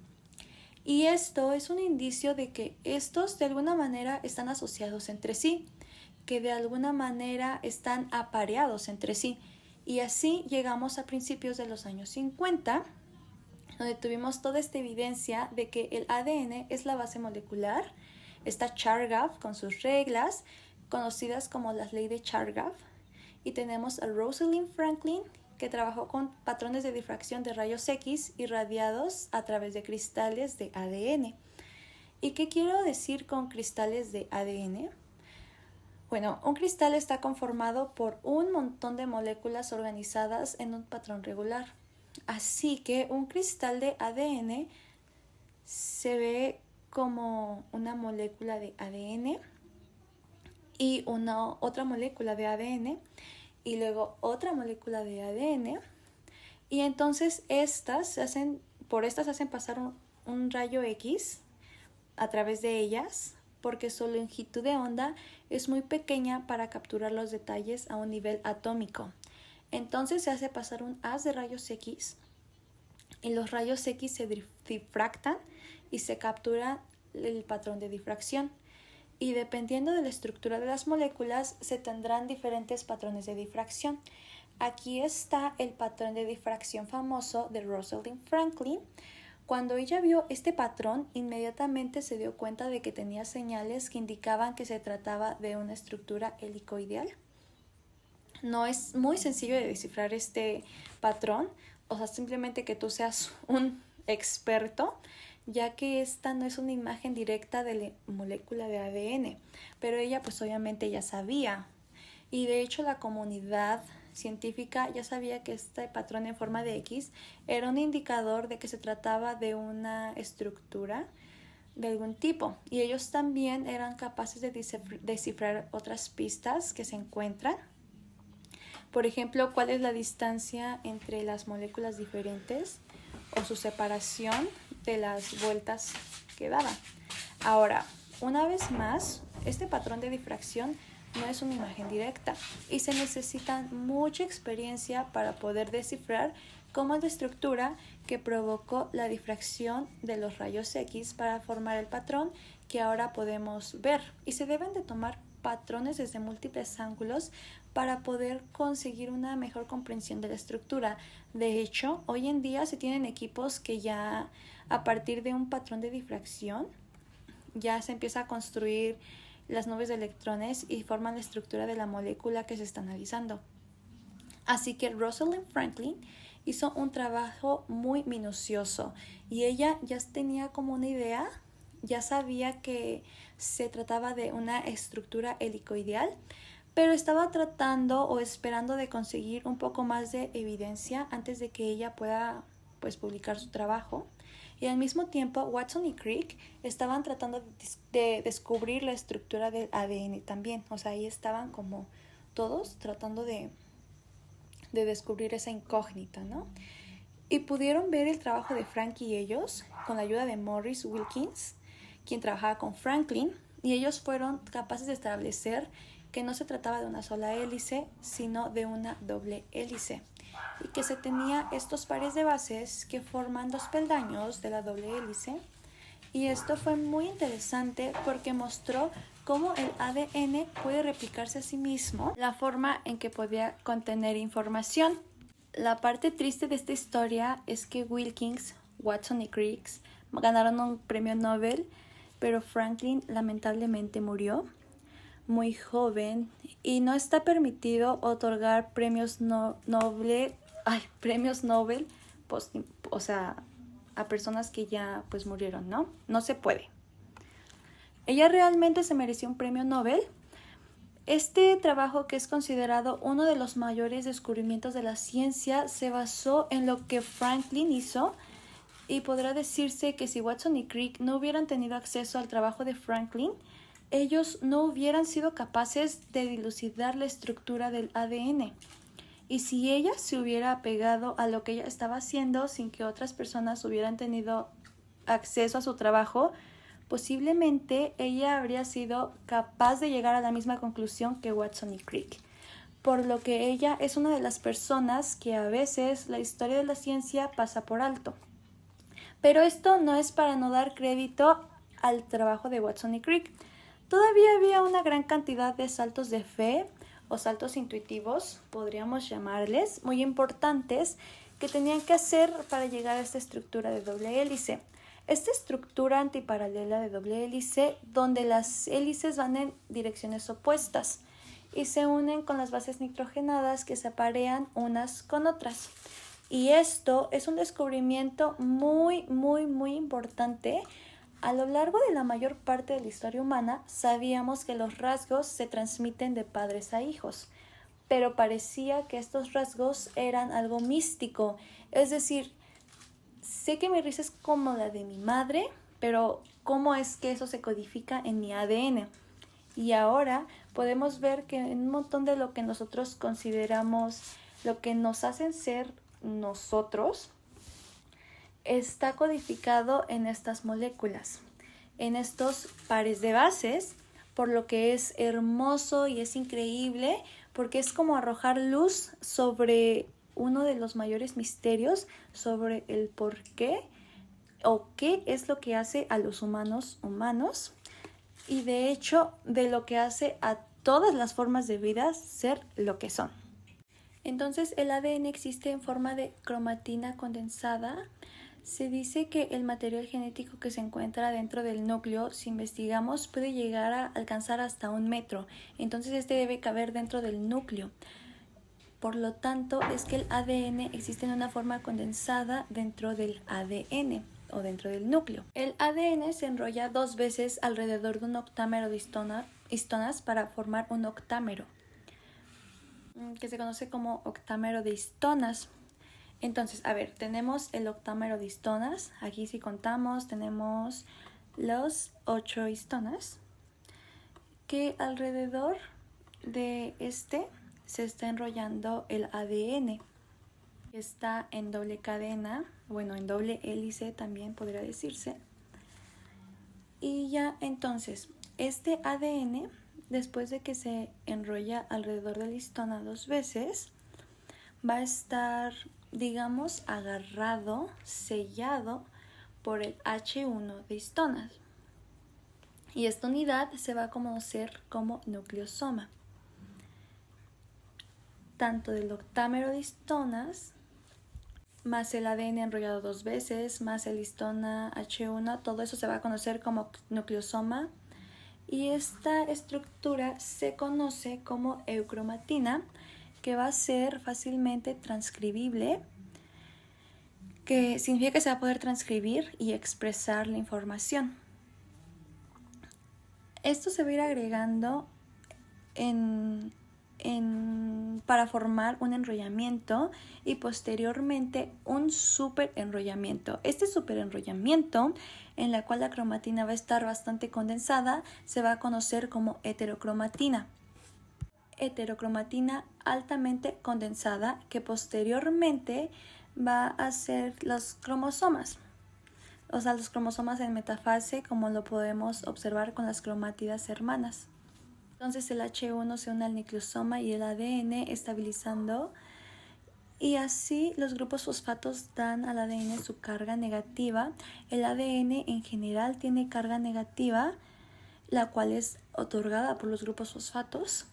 Y esto es un indicio de que estos de alguna manera están asociados entre sí, que de alguna manera están apareados entre sí. Y así llegamos a principios de los años 50, donde tuvimos toda esta evidencia de que el ADN es la base molecular. Está Chargaff con sus reglas, conocidas como las leyes de Chargaff. Y tenemos a Rosalind Franklin, que trabajó con patrones de difracción de rayos X irradiados a través de cristales de ADN. ¿Y qué quiero decir con cristales de ADN? Bueno, un cristal está conformado por un montón de moléculas organizadas en un patrón regular. Así que un cristal de ADN se ve como una molécula de ADN y otra molécula de ADN y luego otra molécula de ADN, y entonces por estas hacen pasar un rayo X a través de ellas, porque su longitud de onda es muy pequeña para capturar los detalles a un nivel atómico. Entonces se hace pasar un haz de rayos X y los rayos X se difractan y se captura el patrón de difracción. Y dependiendo de la estructura de las moléculas se tendrán diferentes patrones de difracción. Aquí está el patrón de difracción famoso de Rosalind Franklin. Cuando ella vio este patrón, inmediatamente se dio cuenta de que tenía señales que indicaban que se trataba de una estructura helicoidal. No es muy sencillo de descifrar este patrón, o sea, simplemente que tú seas un experto, ya que esta no es una imagen directa de la molécula de ADN, pero ella pues obviamente ya sabía, y de hecho la comunidad científica ya sabía que este patrón en forma de X era un indicador de que se trataba de una estructura de algún tipo, y ellos también eran capaces de descifrar otras pistas que se encuentran. Por ejemplo, cuál es la distancia entre las moléculas diferentes o su separación de las vueltas que daban. Ahora, una vez más, este patrón de difracción no es una imagen directa y se necesita mucha experiencia para poder descifrar cómo es la estructura que provocó la difracción de los rayos X para formar el patrón que ahora podemos ver. Y se deben de tomar patrones desde múltiples ángulos para poder conseguir una mejor comprensión de la estructura. De hecho, hoy en día se tienen equipos que ya a partir de un patrón de difracción ya se empieza a construir las nubes de electrones y forman la estructura de la molécula que se está analizando. Así que Rosalind Franklin hizo un trabajo muy minucioso y ella ya tenía como una idea, ya sabía que se trataba de una estructura helicoidal, pero estaba tratando o esperando de conseguir un poco más de evidencia antes de que ella pueda publicar su trabajo. Y al mismo tiempo Watson y Crick estaban tratando de descubrir la estructura del ADN también. O sea, ahí estaban como todos tratando de descubrir esa incógnita, ¿no? Y pudieron ver el trabajo de Frank y ellos con la ayuda de Morris Wilkins, quien trabajaba con Franklin, y ellos fueron capaces de establecer que no se trataba de una sola hélice, sino de una doble hélice, y que se tenía estos pares de bases que forman los peldaños de la doble hélice. Y esto fue muy interesante porque mostró cómo el ADN puede replicarse a sí mismo, la forma en que podía contener información. La parte triste de esta historia es que Wilkins, Watson y Crick ganaron un premio Nobel, pero Franklin lamentablemente murió muy joven y no está permitido otorgar premios Nobel, o sea, a personas que ya murieron, ¿no? No se puede. Ella realmente se mereció un premio Nobel. Este trabajo, que es considerado uno de los mayores descubrimientos de la ciencia, se basó en lo que Franklin hizo, y podrá decirse que si Watson y Crick no hubieran tenido acceso al trabajo de Franklin, ellos no hubieran sido capaces de dilucidar la estructura del ADN. Y si ella se hubiera apegado a lo que ella estaba haciendo sin que otras personas hubieran tenido acceso a su trabajo, posiblemente ella habría sido capaz de llegar a la misma conclusión que Watson y Crick. Por lo que ella es una de las personas que a veces la historia de la ciencia pasa por alto. Pero esto no es para no dar crédito al trabajo de Watson y Crick. Todavía había una gran cantidad de saltos de fe o saltos intuitivos, podríamos llamarles, muy importantes, que tenían que hacer para llegar a esta estructura de doble hélice. Esta estructura antiparalela de doble hélice, donde las hélices van en direcciones opuestas y se unen con las bases nitrogenadas que se aparean unas con otras. Y esto es un descubrimiento muy importante. A lo largo de la mayor parte de la historia humana sabíamos que los rasgos se transmiten de padres a hijos, pero parecía que estos rasgos eran algo místico. Es decir, sé que mi risa es como la de mi madre, pero ¿cómo es que eso se codifica en mi ADN? Y ahora podemos ver que en un montón de lo que nosotros consideramos, lo que nos hacen ser nosotros, está codificado en estas moléculas, en estos pares de bases, por lo que es hermoso y es increíble, porque es como arrojar luz sobre uno de los mayores misterios sobre el por qué o qué es lo que hace a los humanos humanos, y de hecho de lo que hace a todas las formas de vida ser lo que son. Entonces el ADN existe en forma de cromatina condensada. Se dice que el material genético que se encuentra dentro del núcleo, si investigamos, puede llegar a alcanzar hasta 1 metro. Entonces este debe caber dentro del núcleo. Por lo tanto, es que el ADN existe en una forma condensada dentro del ADN o dentro del núcleo. El ADN se enrolla 2 veces alrededor de un octámero de histonas para formar un octámero, que se conoce como octámero de histonas. Entonces, a ver, tenemos el octámero de histonas. Aquí si contamos tenemos los 8 histonas, que alrededor de este se está enrollando el ADN, que está en doble cadena, bueno, en doble hélice también podría decirse. Y ya entonces, este ADN, después de que se enrolla alrededor de la histona 2 veces, va a estar, digamos, agarrado, sellado por el H1 de histonas. Y esta unidad se va a conocer como nucleosoma. Tanto del octámero de histonas, más el ADN enrollado 2 veces, más el histona H1, todo eso se va a conocer como nucleosoma. Y esta estructura se conoce como eucromatina, que va a ser fácilmente transcribible, que significa que se va a poder transcribir y expresar la información. Esto se va a ir agregando para formar un enrollamiento y posteriormente un superenrollamiento. Este superenrollamiento, en la cual la cromatina va a estar bastante condensada, se va a conocer como heterocromatina. Heterocromatina altamente condensada, que posteriormente va a ser los cromosomas. O sea, los cromosomas en metafase, como lo podemos observar con las cromátidas hermanas. Entonces el H1 se une al nucleosoma y el ADN estabilizando, y así los grupos fosfatos dan al ADN su carga negativa. El ADN en general tiene carga negativa, la cual es otorgada por los grupos fosfatos,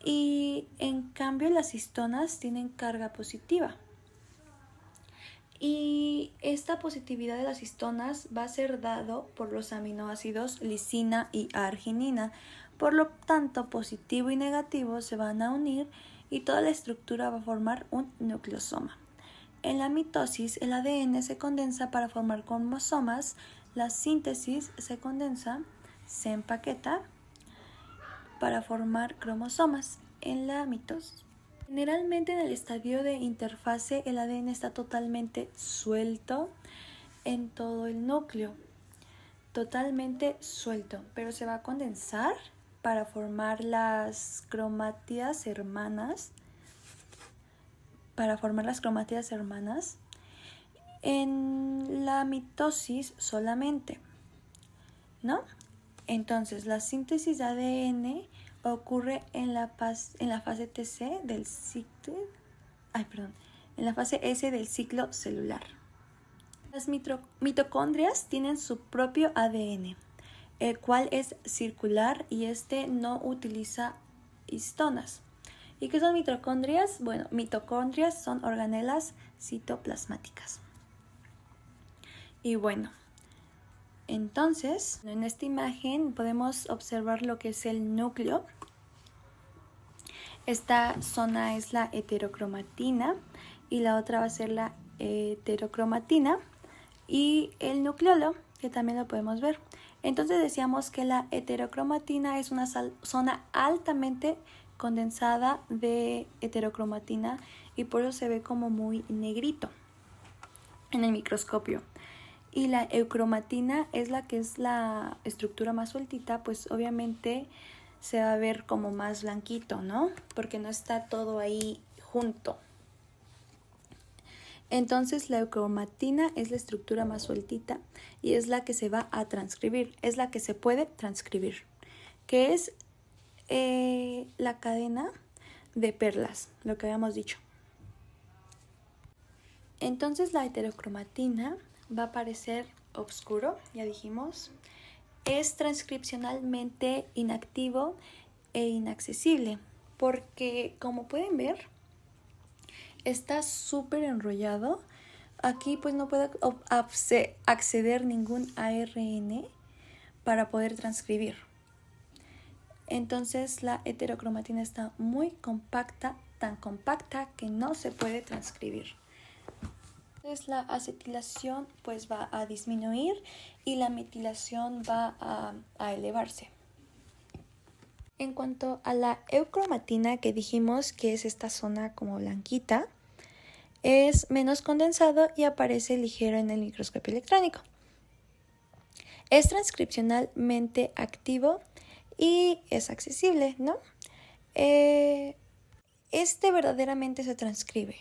y en cambio las histonas tienen carga positiva. Y esta positividad de las histonas va a ser dado por los aminoácidos lisina y arginina. Por lo tanto, positivo y negativo se van a unir y toda la estructura va a formar un nucleosoma. En la mitosis, el ADN se condensa para formar cromosomas. La síntesis se condensa, se empaqueta para formar cromosomas en la mitosis. Generalmente en el estadio de interfase el ADN está totalmente suelto en todo el núcleo, totalmente suelto, pero se va a condensar para formar las cromátidas hermanas, en la mitosis solamente, ¿no? Entonces la síntesis de ADN ocurre en la fase TC del ciclo, en la fase S del ciclo celular. Las mitocondrias tienen su propio ADN, el cual es circular y este no utiliza histonas. ¿Y qué son mitocondrias? Bueno, mitocondrias son organelas citoplasmáticas. Y bueno, entonces, en esta imagen podemos observar lo que es el núcleo. Esta zona es la heterocromatina y la otra va a ser la heterocromatina y el nucleolo, que también lo podemos ver. Entonces decíamos que la heterocromatina es una zona altamente condensada de heterocromatina y por eso se ve como muy negrito en el microscopio. Y la eucromatina es la que es la estructura más sueltita, pues obviamente se va a ver como más blanquito, ¿no? Porque no está todo ahí junto. Entonces la eucromatina es la estructura más sueltita y es la que se va a transcribir, es la que se puede transcribir, que es la cadena de perlas, lo que habíamos dicho. Entonces la heterocromatina va a aparecer oscuro, ya dijimos. Es transcripcionalmente inactivo e inaccesible, porque como pueden ver, está súper enrollado. Aquí pues no puede acceder ningún ARN para poder transcribir. Entonces la heterocromatina está muy compacta, tan compacta que no se puede transcribir. Entonces la acetilación pues va a disminuir y la metilación va a elevarse. En cuanto a la eucromatina, que dijimos que es esta zona como blanquita, es menos condensado y aparece ligero en el microscopio electrónico. Es transcripcionalmente activo y es accesible, ¿no? Este verdaderamente se transcribe.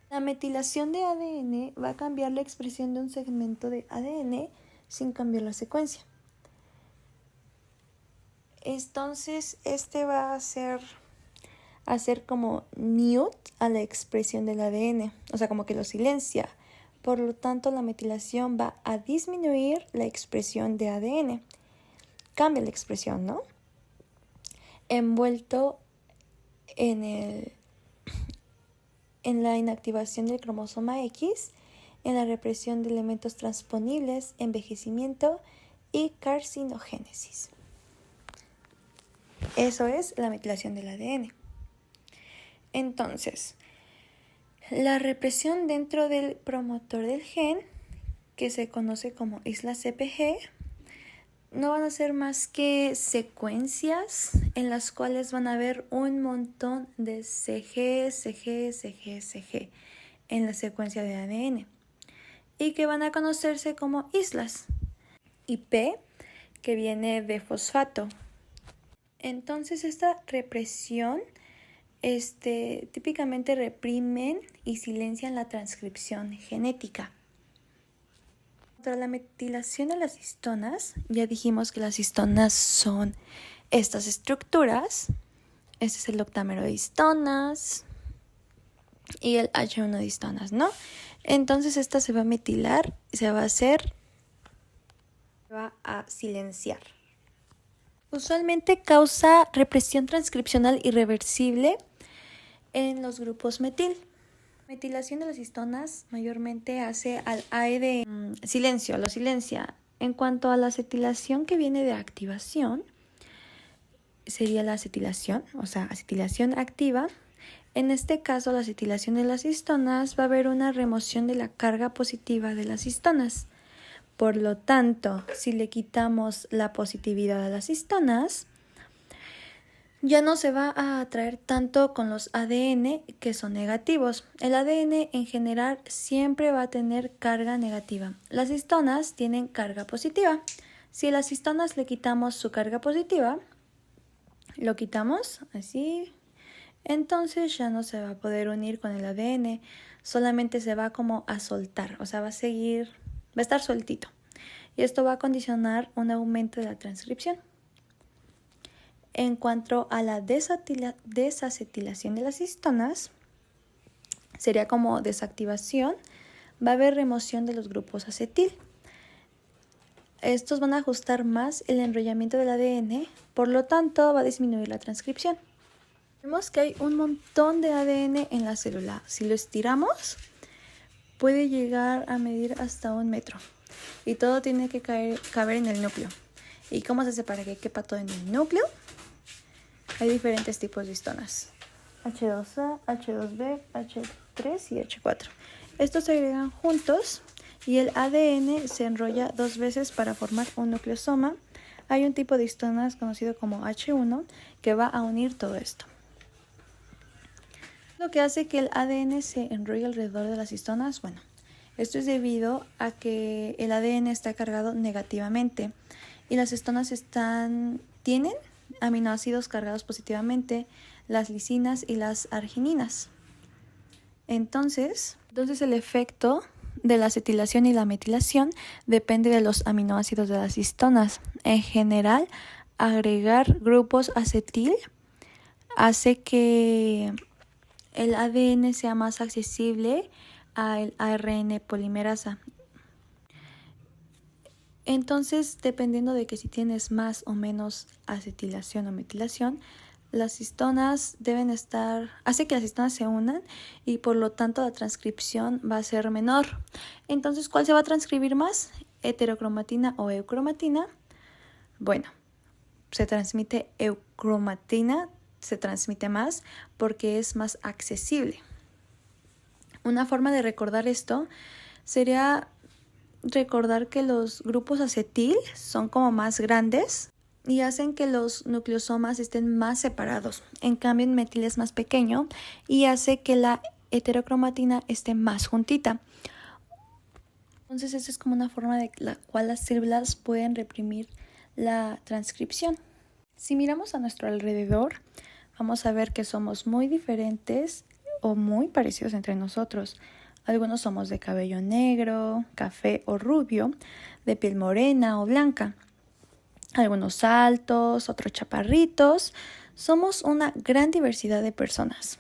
La metilación de ADN va a cambiar la expresión de un segmento de ADN sin cambiar la secuencia. Entonces, este va a hacer como mute a la expresión del ADN, o sea, como que lo silencia. Por lo tanto, la metilación va a disminuir la expresión de ADN. Cambia la expresión, ¿no? Envuelto en la inactivación del cromosoma X, en la represión de elementos transponibles, envejecimiento y carcinogénesis. Eso es la metilación del ADN. Entonces, la represión dentro del promotor del gen, que se conoce como islas CpG, no van a ser más que secuencias en las cuales van a haber un montón de CG en la secuencia de ADN y que van a conocerse como islas. Y P, que viene de fosfato. Entonces esta represión típicamente reprimen y silencian la transcripción genética. Contra la metilación de las histonas, ya dijimos que las histonas son estas estructuras. Este es el octámero de histonas y el H1 de histonas, ¿no? Entonces esta se va a metilar y se va a silenciar. Usualmente causa represión transcripcional irreversible en los grupos metil. Metilación de las histonas mayormente hace al AE lo silencia. En cuanto a la acetilación que viene de activación, sería la acetilación, o sea, acetilación activa. En este caso, la acetilación de las histonas va a haber una remoción de la carga positiva de las histonas. Por lo tanto, si le quitamos la positividad a las histonas, ya no se va a atraer tanto con los ADN que son negativos. El ADN en general siempre va a tener carga negativa. Las histonas tienen carga positiva. Si a las histonas le quitamos su carga positiva, lo quitamos así, entonces ya no se va a poder unir con el ADN, solamente se va como a soltar, o sea, va a estar sueltito. Y esto va a condicionar un aumento de la transcripción. En cuanto a la desacetilación de las histonas, sería como desactivación, va a haber remoción de los grupos acetil. Estos van a ajustar más el enrollamiento del ADN, por lo tanto va a disminuir la transcripción. Vemos que hay un montón de ADN en la célula. Si lo estiramos, puede llegar a medir hasta 1 metro. Y todo tiene que caber en el núcleo. ¿Y cómo se hace para que quepa todo en el núcleo? Hay diferentes tipos de histonas. H2A, H2B, H3 y H4. Estos se agregan juntos y el ADN se enrolla 2 veces para formar un nucleosoma. Hay un tipo de histonas conocido como H1 que va a unir todo esto. Lo que hace que el ADN se enrolle alrededor de las histonas, bueno, Esto es debido a que el ADN está cargado negativamente y las histonas tienen aminoácidos cargados positivamente, las lisinas y las argininas. Entonces el efecto de la acetilación y la metilación depende de los aminoácidos de las histonas. En general, agregar grupos acetil hace que el ADN sea más accesible al ARN polimerasa. Entonces, dependiendo de que si tienes más o menos acetilación o metilación, las histonas hace que las histonas se unan y por lo tanto la transcripción va a ser menor. Entonces, ¿cuál se va a transcribir más? ¿Heterocromatina o eucromatina? Bueno, se transmite eucromatina, se transmite más porque es más accesible. Una forma de recordar esto sería recordar que los grupos acetil son como más grandes y hacen que los nucleosomas estén más separados. En cambio, el metil es más pequeño y hace que la heterocromatina esté más juntita. Entonces, esa es como una forma de la cual las células pueden reprimir la transcripción. Si miramos a nuestro alrededor, vamos a ver que somos muy diferentes o muy parecidos entre nosotros. Algunos somos de cabello negro, café o rubio, de piel morena o blanca. Algunos altos, otros chaparritos. Somos una gran diversidad de personas.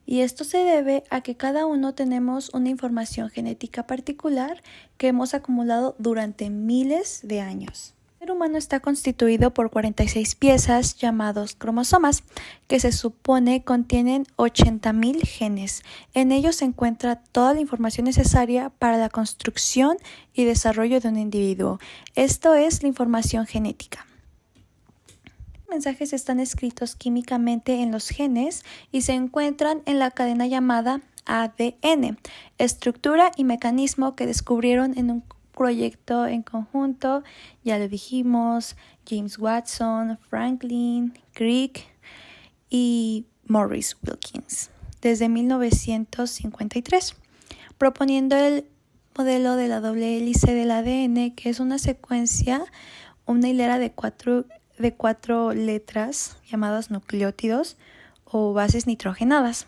Y esto se debe a que cada uno tenemos una información genética particular que hemos acumulado durante miles de años. El ser humano está constituido por 46 piezas llamados cromosomas, que se supone contienen 80.000 genes. En ellos se encuentra toda la información necesaria para la construcción y desarrollo de un individuo. Esto es la información genética. Los mensajes están escritos químicamente en los genes y se encuentran en la cadena llamada ADN, estructura y mecanismo que descubrieron en un proyecto en conjunto, ya lo dijimos, James Watson, Franklin, Crick y Maurice Wilkins, desde 1953, proponiendo el modelo de la doble hélice del ADN, que es una secuencia, una hilera de cuatro letras llamadas nucleótidos o bases nitrogenadas,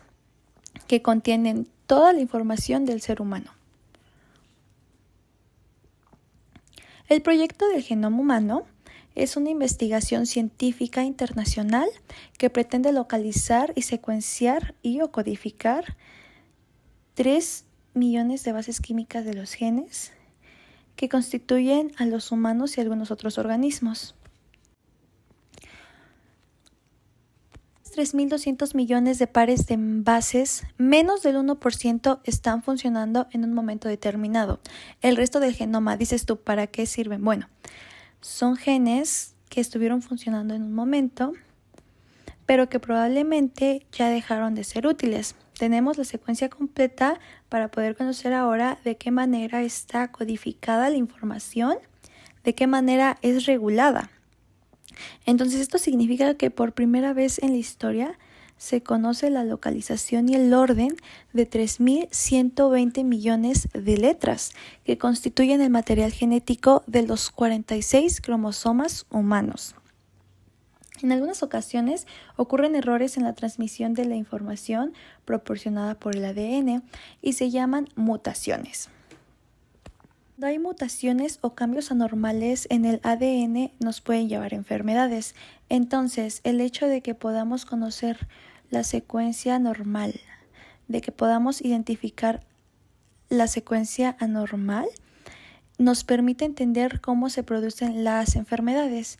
que contienen toda la información del ser humano. El proyecto del genoma humano es una investigación científica internacional que pretende localizar y secuenciar o codificar 3 millones de bases químicas de los genes que constituyen a los humanos y algunos otros organismos. 3.200 millones de pares de bases, menos del 1% están funcionando en un momento determinado. El resto del genoma, dices tú, ¿para qué sirven? Bueno, son genes que estuvieron funcionando en un momento, pero que probablemente ya dejaron de ser útiles. Tenemos la secuencia completa para poder conocer ahora de qué manera está codificada la información, de qué manera es regulada. Entonces esto significa que por primera vez en la historia se conoce la localización y el orden de 3.120 millones de letras que constituyen el material genético de los 46 cromosomas humanos. En algunas ocasiones ocurren errores en la transmisión de la información proporcionada por el ADN y se llaman mutaciones. Cuando hay mutaciones o cambios anormales en el ADN nos pueden llevar a enfermedades. Entonces, el hecho de que podamos conocer la secuencia normal, de que podamos identificar la secuencia anormal, nos permite entender cómo se producen las enfermedades.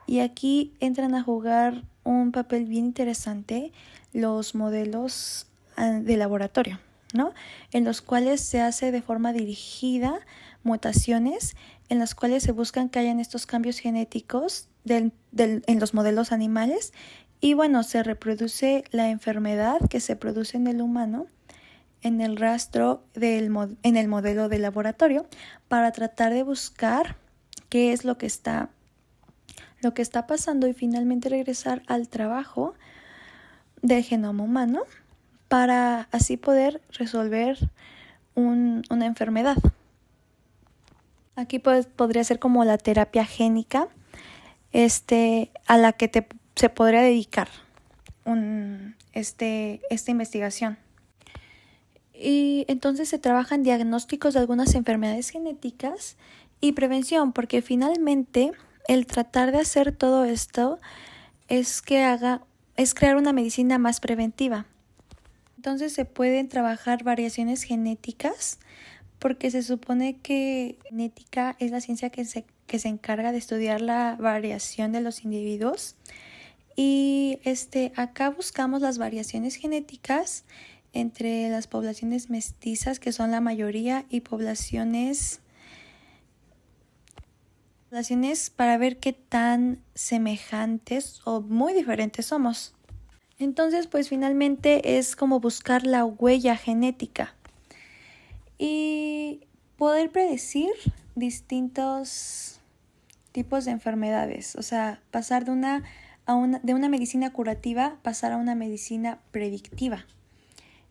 Y aquí entran a jugar un papel bien interesante los modelos de laboratorio, ¿no? En los cuales se hace de forma dirigida mutaciones en las cuales se buscan que hayan estos cambios genéticos en los modelos animales y bueno, se reproduce la enfermedad que se produce en el humano en el rastro en el modelo de laboratorio para tratar de buscar qué es lo que está pasando y finalmente regresar al trabajo del genoma humano para así poder resolver una enfermedad. Aquí podría ser como la terapia génica, a la que se podría dedicar esta investigación. Y entonces se trabajan diagnósticos de algunas enfermedades genéticas y prevención, porque finalmente el tratar de hacer todo esto es crear una medicina más preventiva. Entonces se pueden trabajar variaciones genéticas, porque se supone que genética es la ciencia que se encarga de estudiar la variación de los individuos. Y acá buscamos las variaciones genéticas entre las poblaciones mestizas, que son la mayoría, y poblaciones para ver qué tan semejantes o muy diferentes somos. Entonces, pues finalmente es como buscar la huella genética y poder predecir distintos tipos de enfermedades, o sea, pasar de una medicina curativa, pasar a una medicina predictiva.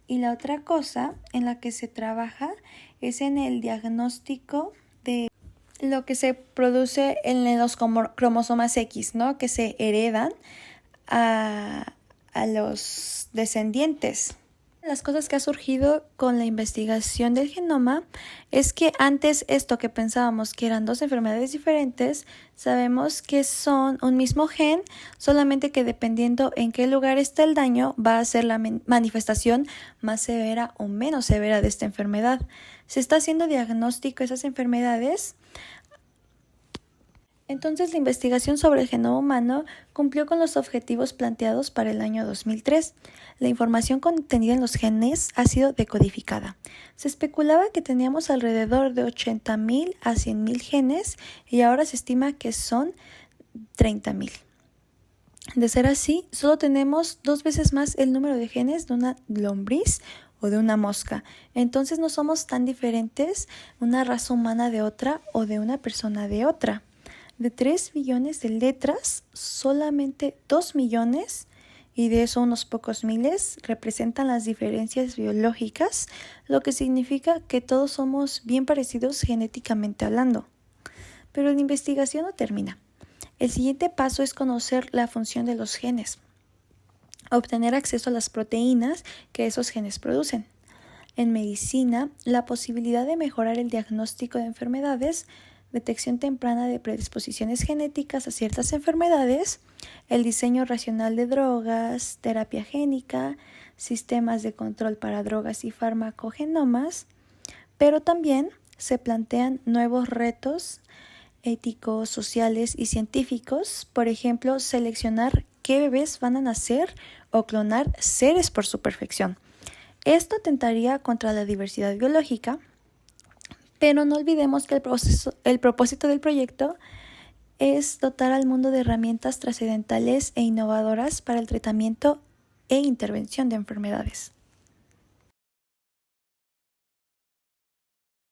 Y la otra cosa en la que se trabaja es en el diagnóstico de lo que se produce en los cromosomas X, ¿no? Que se heredan a los descendientes. Las cosas que ha surgido con la investigación del genoma es que antes esto que pensábamos que eran dos enfermedades diferentes, sabemos que son un mismo gen, solamente que dependiendo en qué lugar está el daño va a ser la manifestación más severa o menos severa de esta enfermedad. Se está haciendo diagnóstico de esas enfermedades. Entonces, la investigación sobre el genoma humano cumplió con los objetivos planteados para el año 2003. La información contenida en los genes ha sido decodificada. Se especulaba que teníamos alrededor de 80.000 a 100.000 genes y ahora se estima que son 30.000. De ser así, solo tenemos 2 veces más el número de genes de una lombriz o de una mosca. Entonces no somos tan diferentes una raza humana de otra o de una persona de otra. De 3 billones de letras, solamente 2 millones, y de eso unos pocos miles, representan las diferencias biológicas, lo que significa que todos somos bien parecidos genéticamente hablando. Pero la investigación no termina. El siguiente paso es conocer la función de los genes, obtener acceso a las proteínas que esos genes producen. En medicina, la posibilidad de mejorar el diagnóstico de enfermedades, detección temprana de predisposiciones genéticas a ciertas enfermedades, el diseño racional de drogas, terapia génica, sistemas de control para drogas y farmacogenomas, pero también se plantean nuevos retos éticos, sociales y científicos, por ejemplo, seleccionar qué bebés van a nacer o clonar seres por su perfección. Esto atentaría contra la diversidad biológica, pero no olvidemos que el propósito del proyecto es dotar al mundo de herramientas trascendentales e innovadoras para el tratamiento e intervención de enfermedades.